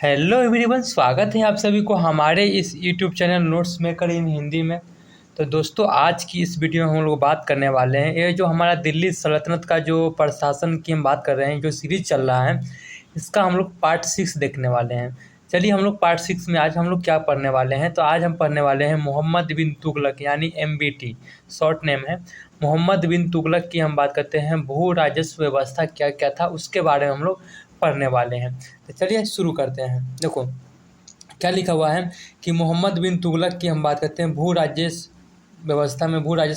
Hello everyone, स्वागत है आप सभी को हमारे इस यूट्यूब चैनल नोट्स मेकर इन हिंदी में। तो दोस्तों, आज की इस वीडियो में हम लोग बात करने वाले हैं ये जो हमारा दिल्ली सल्तनत का जो प्रशासन की हम बात कर रहे हैं, जो सीरीज चल रहा है, इसका हम लोग पार्ट 6 देखने वाले हैं। चलिए, हम लोग पार्ट 6 में आज हम लोग क्या पढ़ने वाले हैं। तो आज हम पढ़ने वाले हैं मोहम्मद बिन तुगलक, यानी MBT शॉर्ट नेम है। मोहम्मद बिन तुगलक की हम बात करते हैं, भू राजस्व व्यवस्था क्या क्या था उसके बारे में हम लोग पढ़ने वाले हैं। तो चलिए शुरू करते हैं। देखो क्या लिखा हुआ है कि मोहम्मद बिन तुगलक की हम बात करते हैं, भू राजस्व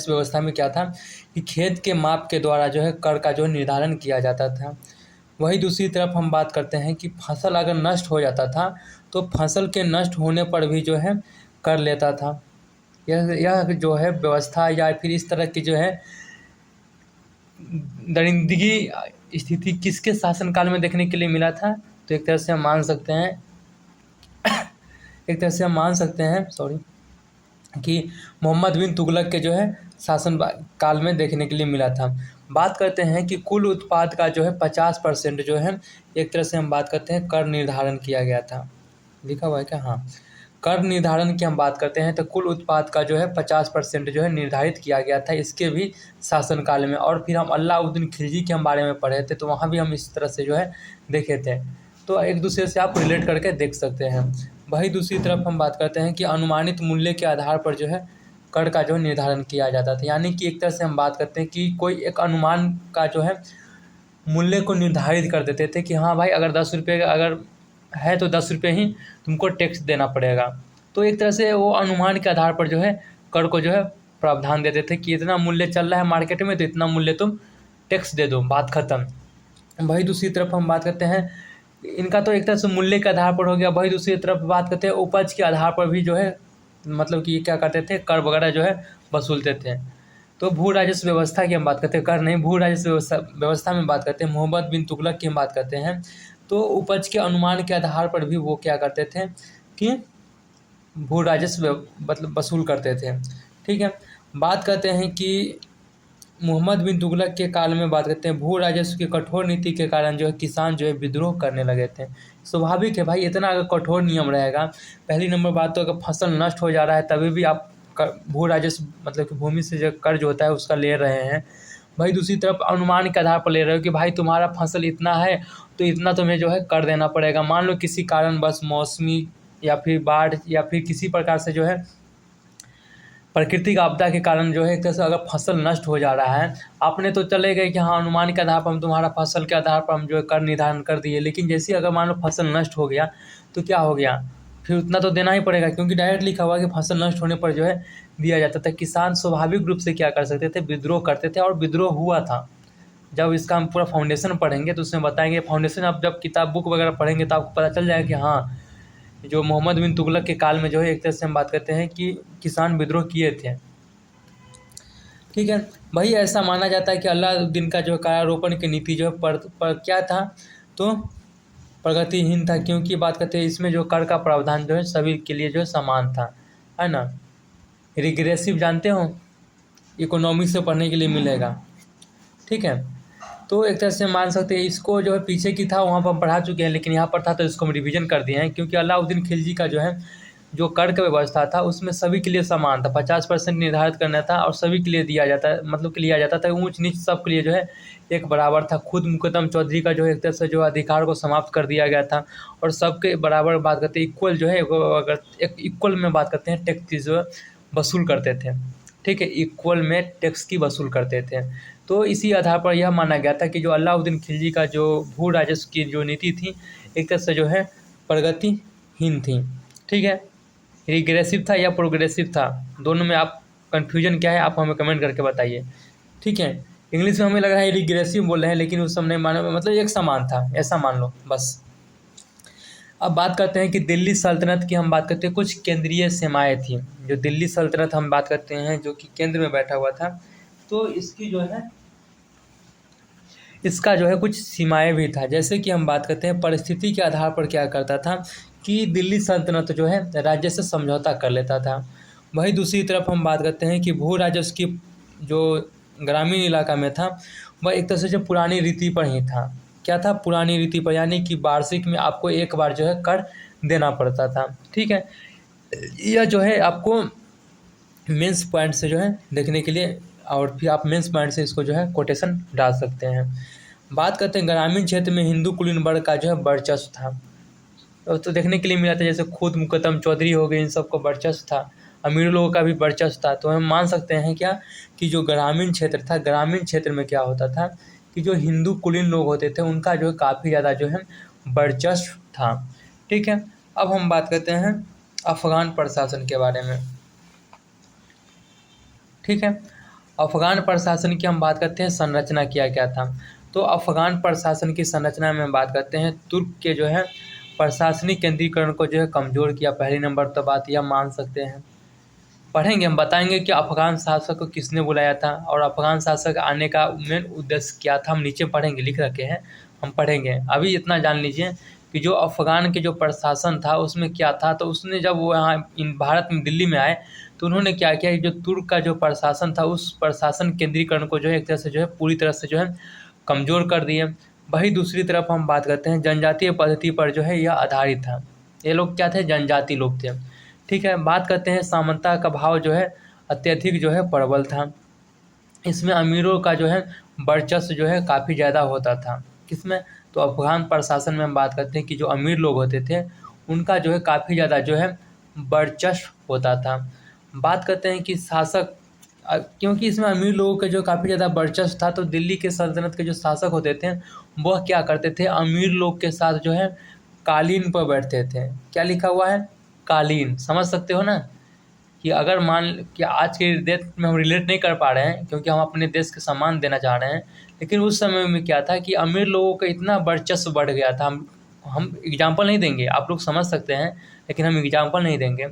व्यवस्था में क्या था कि खेत के माप के द्वारा जो है कर का जो निर्धारण किया जाता था। वही दूसरी तरफ हम बात करते हैं कि फसल अगर नष्ट हो जाता था तो फसल के नष्ट होने पर भी जो है कर लेता था। यह जो है व्यवस्था या फिर इस तरह की जो है दरिंदगी स्थिति किसके शासनकाल में देखने के लिए मिला था। तो एक तरह से हम मान सकते हैं कि मोहम्मद बिन तुगलक के जो है शासन काल में देखने के लिए मिला था। बात करते हैं कि कुल उत्पाद का जो है 50% जो है एक तरह से हम बात करते हैं कर निर्धारण किया गया था। लिखा हुआ है क्या? हाँ, कर निर्धारण की हम बात करते हैं तो कुल उत्पाद का जो है 50% जो है निर्धारित किया गया था इसके भी शासनकाल में। और फिर हम अलाउद्दीन खिलजी के हम बारे में पढ़े थे, तो वहाँ भी हम इस तरह से जो है देखे थे। तो एक दूसरे से आप रिलेट करके देख सकते हैं। वही दूसरी तरफ हम बात करते हैं कि अनुमानित मूल्य के आधार पर जो है कर का जो निर्धारण किया जाता था। यानी कि एक तरह से हम बात करते हैं कि कोई एक अनुमान का जो है मूल्य को निर्धारित कर देते थे कि हाँ भाई, अगर 10 रुपये अगर है तो 10 रुपये ही तुमको टैक्स देना पड़ेगा। तो एक तरह से वो अनुमान के आधार पर जो है कर को जो है प्रावधान देते थे कि इतना मूल्य चल रहा है मार्केट में तो इतना मूल्य तुम टैक्स दे दो, बात खत्म। वही दूसरी तरफ हम बात करते हैं, इनका तो एक तरह से मूल्य के आधार पर हो गया। वही दूसरी तरफ बात करते हैं उपज के आधार पर भी जो है मतलब कि क्या करते थे, कर वगैरह जो है वसूलते थे। तो भू राजस्व व्यवस्था की हम बात करते हैं, कर नहीं, भू राजस्व व्यवस्था में बात करते हैं, मोहम्मद बिन तुगलक की हम बात करते हैं। तो उपज के अनुमान के आधार पर भी वो क्या करते थे कि भू राजस्व मतलब वसूल करते थे। ठीक है, बात करते हैं कि मोहम्मद बिन तुगलक के काल में बात करते हैं, भू राजस्व की कठोर नीति के कारण जो है किसान जो है विद्रोह करने लगे थे। स्वाभाविक है भाई, इतना अगर कठोर नियम रहेगा, पहली नंबर बात तो अगर फसल नष्ट हो जा रहा है तभी भी आप भू राजस्व मतलब कि भूमि से जो कर्ज होता है उसका ले रहे हैं। भाई दूसरी तरफ अनुमान के आधार पर ले रहे हो कि भाई तुम्हारा फसल इतना है तो इतना तुम्हें जो है कर देना पड़ेगा। मान लो किसी कारण बस मौसमी या फिर बाढ़ या फिर किसी प्रकार से जो है प्राकृतिक आपदा के कारण जो है एक तरह से अगर फसल नष्ट हो जा रहा है, आपने तो चले गए कि हाँ अनुमान के आधार पर हम तुम्हारा फसल के आधार पर हम जो है कर निर्धारण कर दिए, लेकिन जैसे अगर मान लो फसल नष्ट हो गया तो क्या हो गया, फिर उतना तो देना ही पड़ेगा क्योंकि डायरेक्ट लिखा हुआ कि फसल नष्ट होने पर जो है दिया जाता था। किसान स्वाभाविक रूप से क्या कर सकते थे, विद्रोह करते थे, और विद्रोह हुआ था। जब इसका हम पूरा फाउंडेशन पढ़ेंगे तो उसमें बताएंगे। फाउंडेशन आप जब किताब बुक वगैरह पढ़ेंगे तो आपको पता चल जाएगा कि हाँ, जो मोहम्मद बिन तुगलक के काल में जो है एक तरह से हम बात करते हैं कि किसान विद्रोह किए थे। ठीक है, वही ऐसा माना जाता है कि अलाउद्दीन का जो कारारोपण की नीति जो है पर क्या था, तो प्रगतिहीन था, क्योंकि बात करते हैं इसमें जो कर का प्रावधान जो है सभी के लिए जो है समान था, है ना। रिग्रेसिव जानते हो, इकोनॉमिक्स से पढ़ने के लिए मिलेगा। ठीक है, तो एक तरह से मान सकते हैं इसको जो है पीछे की था वहाँ पर हम पढ़ा चुके हैं, लेकिन यहाँ पर था तो इसको हम रिवीजन कर दिए हैं। क्योंकि अलाउद्दीन खिलजी का जो है जो कर का व्यवस्था था उसमें सभी के लिए समान था, 50% निर्धारित करना था और सभी के लिए दिया जाता है, मतलब कि लिया जाता था, ऊंच नीच सबके लिए जो है एक बराबर था। खुद मुकद्दम चौधरी का जो है एक तरह से जो अधिकार को समाप्त कर दिया गया था और सबके बराबर बात करते हैं, इक्वल जो है अगर एक इक्वल में बात करते हैं टैक्स जो वसूल करते थे। ठीक है, इक्वल में टैक्स की वसूल करते थे। तो इसी आधार पर यह माना गया था कि जो अलाउद्दीन खिलजी का जो भू राजस्व की जो नीति थी एक तरह से जो है प्रगतिहीन थी। ठीक है, रिग्रेसिव था या प्रोग्रेसिव था, दोनों में आप कन्फ्यूजन क्या है आप हमें कमेंट करके बताइए। ठीक है, इंग्लिश में हमें लग रहा है रिग्रेसिव बोल रहे हैं, लेकिन उस समय माने मतलब एक समान था, ऐसा मान लो बस। अब बात करते हैं कि दिल्ली सल्तनत की हम बात करते हैं, कुछ केंद्रीय सीमाएं थी। जो दिल्ली सल्तनत हम बात करते हैं जो कि केंद्र में बैठा हुआ था, तो इसकी जो है इसका जो है कुछ सीमाएं भी था। जैसे कि हम बात करते हैं परिस्थिति के आधार पर क्या करता था कि दिल्ली सल्तनत जो है राज्य से समझौता कर लेता था। वही दूसरी तरफ हम बात करते हैं कि भू राजस्व की जो ग्रामीण इलाका में था वह एक तरह से जो पुरानी रीति पर ही था। क्या था, पुरानी रीति पर, यानी कि वार्षिक में आपको एक बार जो है कर देना पड़ता था। ठीक है, यह जो है आपको मेंस पॉइंट से जो है देखने के लिए, और फिर आप मेंस पॉइंट से इसको जो है कोटेशन डाल सकते हैं। बात करते हैं ग्रामीण क्षेत्र में हिंदू कुलीन वर्ग का जो है वर्चस्व था, तो देखने के लिए मिला था, जैसे खुद मुकद्दम चौधरी हो गए, इन सबको वर्चस्व था, अमीर लोगों का भी वर्चस्व था। तो हम मान सकते हैं क्या कि जो ग्रामीण क्षेत्र था, ग्रामीण क्षेत्र में क्या होता था कि जो हिंदू कुलीन लोग होते थे उनका जो है काफ़ी ज़्यादा जो है वर्चस्व था। ठीक है, अब हम बात करते हैं अफ़गान प्रशासन के बारे में। ठीक है, अफ़गान प्रशासन की हम बात करते हैं, संरचना क्या था। तो अफ़गान प्रशासन की संरचना में हम बात करते हैं, तुर्क के जो है प्रशासनिक केंद्रीकरण को जो है कमज़ोर किया, पहली नंबर तो बात यह मान सकते हैं। पढ़ेंगे, हम बताएंगे कि अफ़गान शासक को किसने बुलाया था और अफ़गान शासक आने का मेन उद्देश्य क्या था, हम नीचे पढ़ेंगे, लिख रखे हैं, हम पढ़ेंगे। अभी इतना जान लीजिए कि जो अफ़गान के जो प्रशासन था उसमें क्या था, तो उसने जब वो यहाँ भारत में दिल्ली में आए तो उन्होंने क्या किया, जो तुर्क का जो प्रशासन था उस प्रशासन केंद्रीकरण को जो है एक तरह से जो है पूरी तरह से जो है कमज़ोर कर दिए। वही दूसरी तरफ हम बात करते हैं, जनजातीय पद्धति पर जो है यह आधारित था। ये लोग क्या थे, जनजाति लोग थे। ठीक है, बात करते हैं सामंता का भाव जो है अत्यधिक जो है प्रबल था। इसमें अमीरों का जो है वर्चस्व जो है काफ़ी ज़्यादा होता था। किसमें, तो अफ़गान प्रशासन में हम बात करते हैं कि जो अमीर लोग होते थे उनका जो है काफ़ी ज़्यादा जो है वर्चस्व होता था। बात करते हैं कि शासक, क्योंकि इसमें अमीर लोगों का जो काफ़ी ज़्यादा वर्चस्व था, तो दिल्ली के सल्तनत के जो शासक होते थे वह क्या करते थे, अमीर लोग के साथ जो है कालीन पर बैठते थे। क्या लिखा हुआ है, कालीन, समझ सकते हो ना, कि अगर मान कि आज के डेट में हम रिलेट नहीं कर पा रहे हैं क्योंकि हम अपने देश के सम्मान देना चाह रहे हैं, लेकिन उस समय में क्या था कि अमीर लोगों का इतना वर्चस्व बढ़ गया था। हम एग्जाम्पल नहीं देंगे, आप लोग समझ सकते हैं, लेकिन हम एग्जाम्पल नहीं देंगे।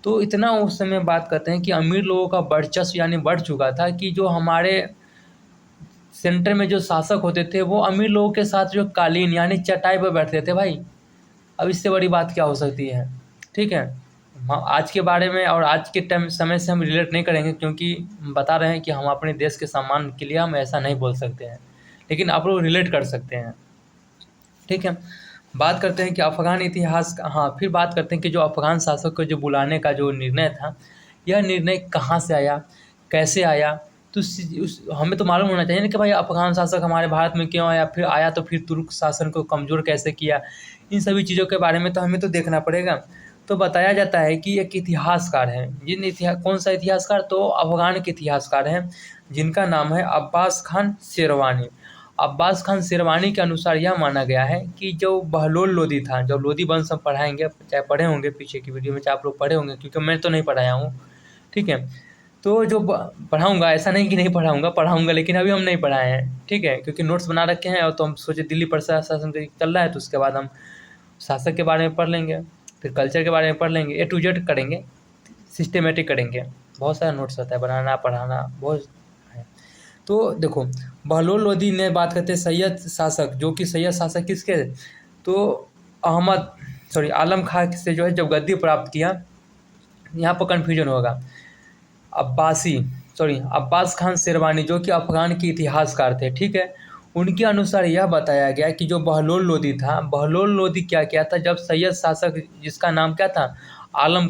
तो इतना उस समय बात करते हैं कि अमीर लोगों का वर्चस्व यानी बढ़ चुका था कि जो हमारे सेंटर में जो शासक होते थे वो अमीर लोगों के साथ जो कालीन यानी चटाई पर बैठते थे भाई। अब इससे बड़ी बात क्या हो सकती है। ठीक है, हम आज के बारे में और आज के टाइम समय से हम रिलेट नहीं करेंगे क्योंकि हम बता रहे हैं कि हम अपने देश के सम्मान के लिए हम ऐसा नहीं बोल सकते हैं, लेकिन आप लोग रिलेट कर सकते हैं। ठीक है, बात करते हैं कि अफ़गान इतिहास का, हाँ फिर बात करते हैं कि जो अफ़गान शासक को जो बुलाने का जो निर्णय था, यह निर्णय कहाँ से आया, कैसे आया। तो हमें तो मालूम होना चाहिए ना कि भाई अफ़गान शासक हमारे भारत में क्यों आया, फिर आया तो फिर तुर्क शासन को कमज़ोर कैसे किया, इन सभी चीज़ों के बारे में तो हमें तो देखना पड़ेगा। तो बताया जाता है कि एक इतिहासकार हैं, कौन सा इतिहासकार, तो अफ़गान के इतिहासकार हैं जिनका नाम है अब्बास खान शेरवानी। अब्बास खान शेरवानी के अनुसार यह माना गया है कि जो बहलोल लोदी था, जब लोदी वंश हम पढ़ाएंगे, चाहे पढ़े होंगे पीछे की वीडियो में, चाहे आप लोग पढ़े होंगे, क्योंकि मैं तो नहीं पढ़ाया हूँ। ठीक है, तो जो पढ़ाऊँगा, ऐसा नहीं कि नहीं पढ़ाऊँगा, पढ़ाऊँगा, लेकिन अभी हम नहीं पढ़ाए हैं। ठीक है, क्योंकि नोट्स बना रखे हैं, और तो हम सोचे दिल्ली प्रशासन चल रहा है तो उसके बाद हम शासक के बारे में पढ़ लेंगे, फिर कल्चर के बारे में पढ़ लेंगे, A to Z करेंगे, सिस्टमेटिक करेंगे। बहुत सारा नोट्स होता है, बनाना पढ़ाना बहुत है। तो देखो, बहलोल लोदी ने बात करते हैं सैयद शासक, जो कि सैयद शासक किसके, तो आलम खां से जो है जब गद्दी प्राप्त किया, यहाँ पर कन्फ्यूजन होगा, अब्बास खान शेरवानी जो कि अफ़गान के इतिहासकार थे। ठीक है, उनके अनुसार यह बताया गया कि जो बहलोल लोदी था, बहलोल लोदी क्या किया था, जब सैयद शासक जिसका नाम क्या था, आलम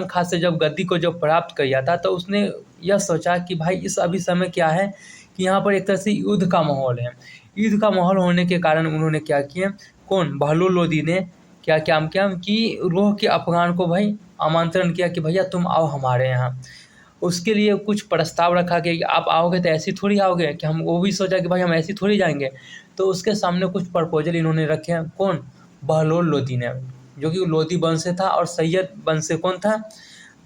खां से जब गद्दी को जब प्राप्त किया था, तो उसने यह सोचा कि भाई इस अभी समय क्या है कि यहाँ पर एक तरह से युद्ध का माहौल है। युद्ध का माहौल होने के कारण उन्होंने क्या किया, बहलोल लोदी ने क्या काम किया कि रोह के अफ़गान को भाई आमंत्रण किया कि भैया तुम आओ हमारे यहाँ। उसके लिए कुछ प्रस्ताव रखा कि आप आओगे तो ऐसी थोड़ी आओगे, कि हम वो भी सोचा कि भाई हम ऐसी थोड़ी जाएंगे। तो उसके सामने कुछ प्रपोजल इन्होंने रखे हैं, बहलोल लोदी ने, जो कि लोदी वंश से था, और सैयद वंश से कौन था,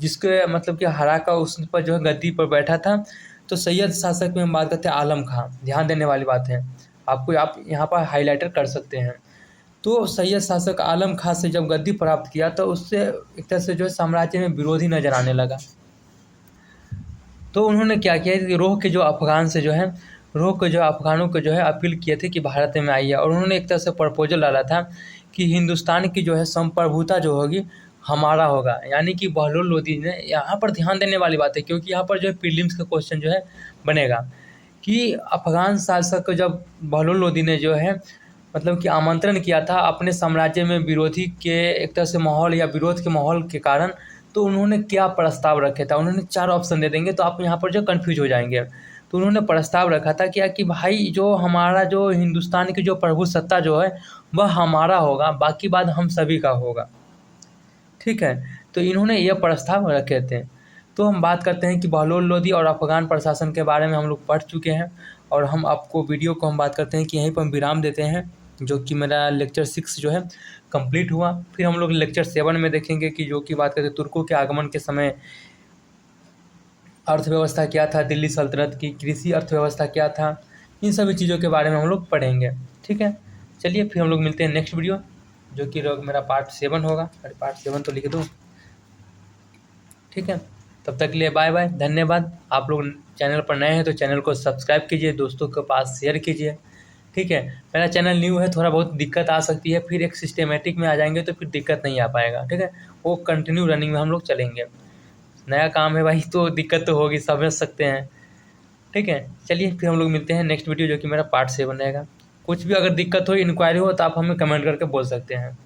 जिसके मतलब कि हरा का उस पर जो है गद्दी पर बैठा था। तो सैयद शासक में हम बात करते हैं आलम खां, ध्यान देने वाली बात है, आप यहाँ पर हाईलाइटर कर सकते हैं। तो सैयद शासक आलम खां से जब गद्दी प्राप्त किया तो उससे एक तरह से जो है साम्राज्य में विरोधी नजर आने लगा। तो उन्होंने क्या किया कि रोह के जो अफ़गानों को जो है अपील किए थे कि भारत में आइए, और उन्होंने एक तरह से प्रपोजल डाला था कि हिंदुस्तान की जो है संप्रभुता जो होगी हमारा होगा। यानी कि बहलोल लोदी ने, यहाँ पर ध्यान देने वाली बात है क्योंकि यहाँ पर जो है प्रीलिम्स का क्वेश्चन जो है बनेगा कि अफ़गान शासक जब बहलोल लोदी ने जो है मतलब कि आमंत्रण किया था अपने साम्राज्य में विरोधी के एक तरह से माहौल या विरोध के माहौल के कारण, तो उन्होंने क्या प्रस्ताव रखे था। उन्होंने 4 ऑप्शन दे देंगे तो आप यहाँ पर जो कन्फ्यूज हो जाएंगे। तो उन्होंने प्रस्ताव रखा था क्या कि भाई जो हमारा जो हिंदुस्तान की जो प्रभुसत्ता जो है वह हमारा होगा, बाकी बात हम सभी का होगा। ठीक है, तो इन्होंने यह प्रस्ताव रखे थे। तो हम बात करते हैं कि बहलोल लोदी और अफ़गान प्रशासन के बारे में हम लोग पढ़ चुके हैं, और हम आपको वीडियो को हम बात करते हैं कि यहीं पर हम विराम देते हैं, जो कि मेरा लेक्चर 6 जो है कंप्लीट हुआ। फिर हम लोग लेक्चर 7 में देखेंगे कि जो कि बात करते हैं तुर्कों के आगमन के समय अर्थव्यवस्था क्या था, दिल्ली सल्तनत की कृषि अर्थव्यवस्था क्या था, इन सभी चीज़ों के बारे में हम लोग पढ़ेंगे। ठीक है, चलिए फिर हम लोग मिलते हैं नेक्स्ट वीडियो, जो कि मेरा पार्ट 7 होगा। अरे पार्ट 7 तो लिख दूँ। ठीक है, तब तक के लिए बाय बाय, धन्यवाद। आप लोग चैनल पर नए हैं तो चैनल को सब्सक्राइब कीजिए, दोस्तों के पास शेयर कीजिए। ठीक है, मेरा चैनल न्यू है, थोड़ा बहुत दिक्कत आ सकती है, फिर एक सिस्टेमेटिक में आ जाएंगे तो फिर दिक्कत नहीं आ पाएगा। ठीक है, वो कंटिन्यू रनिंग में हम लोग चलेंगे। नया काम है भाई, तो दिक्कत तो होगी, समझ सकते हैं। ठीक है, चलिए फिर हम लोग मिलते हैं नेक्स्ट वीडियो, जो कि मेरा पार्ट 7 रहेगा। कुछ भी अगर दिक्कत हो, इंक्वायरी हो, तो आप हमें कमेंट करके बोल सकते हैं।